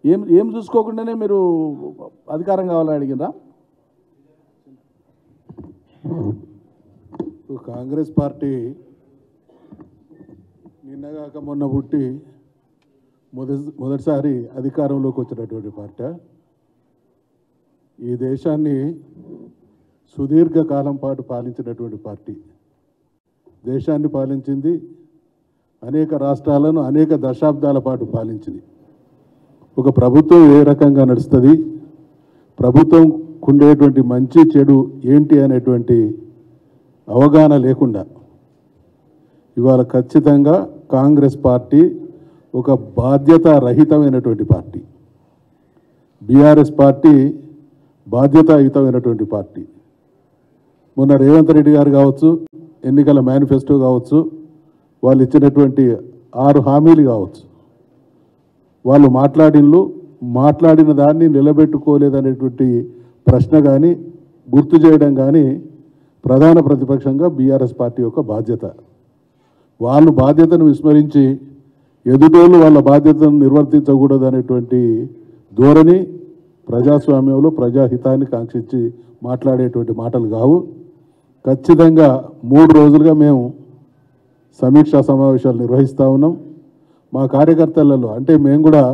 ఏం ఏం చూసుకోకుండానే మీరు అధికారం కావాలని అడిగినరా? కాంగ్రెస్ పార్టీ నిన్నగాక మొన్న పుట్టి మొదటిసారి అధికారంలోకి వచ్చినటువంటి పార్టీ. ఈ దేశాన్ని సుదీర్ఘకాలం పాటు పాలించినటువంటి పార్టీ. దేశాన్ని పాలించింది, అనేక రాష్ట్రాలను అనేక దశాబ్దాల పాటు పాలించింది. ఒక ప్రభుత్వం ఏ రకంగా నడుస్తుంది, ప్రభుత్వం ఉండేటువంటి మంచి చెడు ఏంటి అనేటువంటి అవగాహన లేకుండా ఇవాళ ఖచ్చితంగా కాంగ్రెస్ పార్టీ ఒక బాధ్యతారహితమైనటువంటి పార్టీ. బీఆర్ఎస్ పార్టీ బాధ్యతాయుతమైనటువంటి పార్టీ. మొన్న రేవంత్ రెడ్డి గారు కావచ్చు, ఎన్నికల మేనిఫెస్టో కావచ్చు, వాళ్ళు ఇచ్చినటువంటి 6 హామీలు కావచ్చు, వాళ్ళు మాట్లాడిన దాన్ని నిలబెట్టుకోలేదనేటువంటి ప్రశ్న కానీ గుర్తు చేయడం కానీ ప్రధాన ప్రతిపక్షంగా బీఆర్ఎస్ పార్టీ యొక్క బాధ్యత. వాళ్ళు బాధ్యతను విస్మరించి ఎదుటోళ్ళు వాళ్ళ బాధ్యతను నిర్వర్తించకూడదు అనేటువంటి ధోరణి ప్రజాస్వామ్యంలో ప్రజాహితాన్ని కాంక్షించి మాట్లాడేటువంటి మాటలు కావు. ఖచ్చితంగా 3 రోజులుగా మేము సమీక్షా సమావేశాలు నిర్వహిస్తూ ఉన్నాం. మా కార్యకర్తలలో అంటే మేము కూడా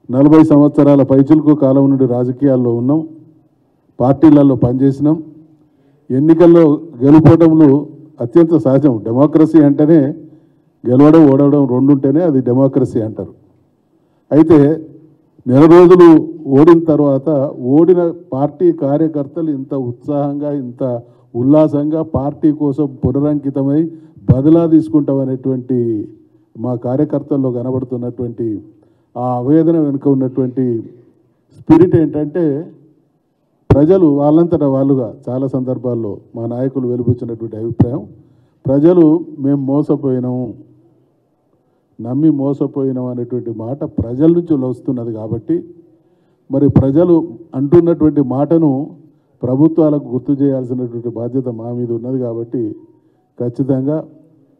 40 సంవత్సరాల పైచిలుకు కాలం నుండి రాజకీయాల్లో ఉన్నాం, పార్టీలలో పనిచేసినాం. ఎన్నికల్లో గెలుపోవడంలో అత్యంత సహజం. డెమోక్రసీ అంటేనే గెలవడం ఓడవడం రెండు ఉంటేనే అది డెమోక్రసీ అంటారు. అయితే నెల రోజులు ఓడిన తర్వాత ఓడిన పార్టీ కార్యకర్తలు ఇంత ఉత్సాహంగా ఇంత ఉల్లాసంగా పార్టీ కోసం పునరంకితమై బదిలా తీసుకుంటామనేటువంటి మా కార్యకర్తల్లో కనబడుతున్నటువంటి ఆ ఆవేదన వెనుక ఉన్నటువంటి స్పిరిట్ ఏంటంటే ప్రజలు వాళ్ళంతటా వాళ్ళుగా చాలా సందర్భాల్లో మా నాయకులు వెలిపించినటువంటి అభిప్రాయం, ప్రజలు మేము మోసపోయినాము, నమ్మి మోసపోయినాం అనేటువంటి మాట ప్రజల నుంచి వస్తున్నది. కాబట్టి మరి ప్రజలు అంటున్నటువంటి మాటను ప్రభుత్వాలకు గుర్తు చేయాల్సినటువంటి బాధ్యత మా మీద ఉన్నది. కాబట్టి ఖచ్చితంగా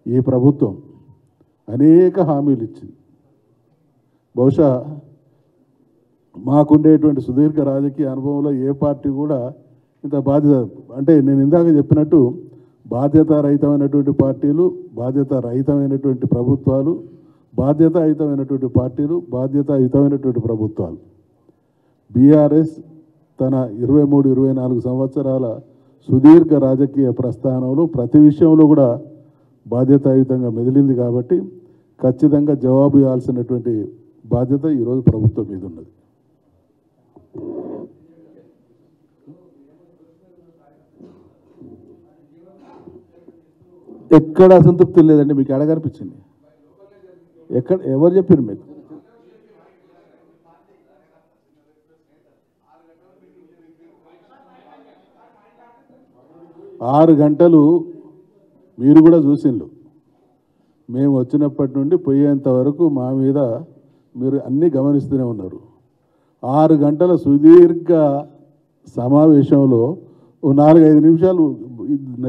ఈ ప్రభుత్వం అనేక హామీలు ఇచ్చింది. బహుశా మాకుండేటువంటి సుదీర్ఘ రాజకీయ అనుభవంలో ఏ పార్టీ కూడా ఇంత బాధ్యత, అంటే నేను ఇందాక చెప్పినట్టు బాధ్యతారహితమైనటువంటి పార్టీలు, బాధ్యతారహితమైనటువంటి ప్రభుత్వాలు, బాధ్యతాయుతమైనటువంటి పార్టీలు, బాధ్యతాయుతమైనటువంటి ప్రభుత్వాలు. బీఆర్ఎస్ తన 23-24 సంవత్సరాల సుదీర్ఘ రాజకీయ ప్రస్థానంలో ప్రతి విషయంలో కూడా బాధ్యతాయుతంగా మెదిలింది. కాబట్టి ఖచ్చితంగా జవాబు ఇవ్వాల్సినటువంటి బాధ్యత ఈరోజు ప్రభుత్వం మీద ఉన్నది. ఎక్కడ అసంతృప్తి లేదండి. మీకు ఎక్కడ కనిపించింది? ఎక్కడ ఎవరు చెప్పారు మీకు? ఆరు గంటలు మీరు కూడా చూసిండ్రు. మేము వచ్చినప్పటి నుండి పోయేంత వరకు మా మీద మీరు అన్నీ గమనిస్తూనే ఉన్నారు. 6 గంటల సుదీర్ఘ సమావేశంలో 4-5 నిమిషాలు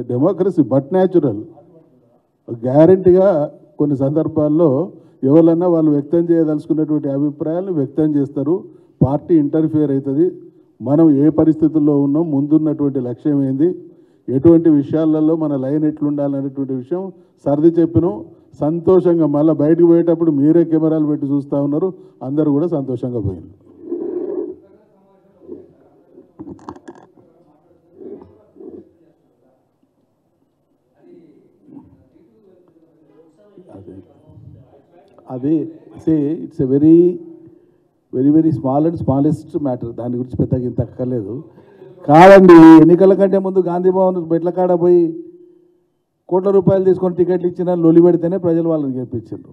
డెమోక్రసీ బట్ న్యాచురల్ గ్యారంటీగా కొన్ని సందర్భాల్లో ఎవరన్నా వాళ్ళు వ్యక్తం చేయదలుచుకున్నటువంటి అభిప్రాయాలను వ్యక్తం చేస్తారు. పార్టీ ఇంటర్ఫియర్ అవుతుంది. మనం ఏ పరిస్థితుల్లో ఉన్నాం, ముందున్నటువంటి లక్ష్యం ఏంది, ఎటువంటి విషయాలలో మన లైన్ ఎట్లుండాలనేటువంటి విషయం సర్ది చెప్పినాం. సంతోషంగా మళ్ళీ బయటకు పోయేటప్పుడు మీరే కెమెరాలు పెట్టి చూస్తూ ఉన్నారు. అందరూ కూడా సంతోషంగా పోయింది. అది it's a very very very small and smallest matter. దాని గురించి పెద్దగా ఇంత అక్కర్లేదు. కాదండి, ఎన్నికల కంటే ముందు గాంధీ భవన్ బెట్ల కాడ పోయి కోట్ల రూపాయలు తీసుకొని టికెట్లు ఇచ్చిన లొలి పెడితేనే ప్రజలు వాళ్ళని గెలిపించారు.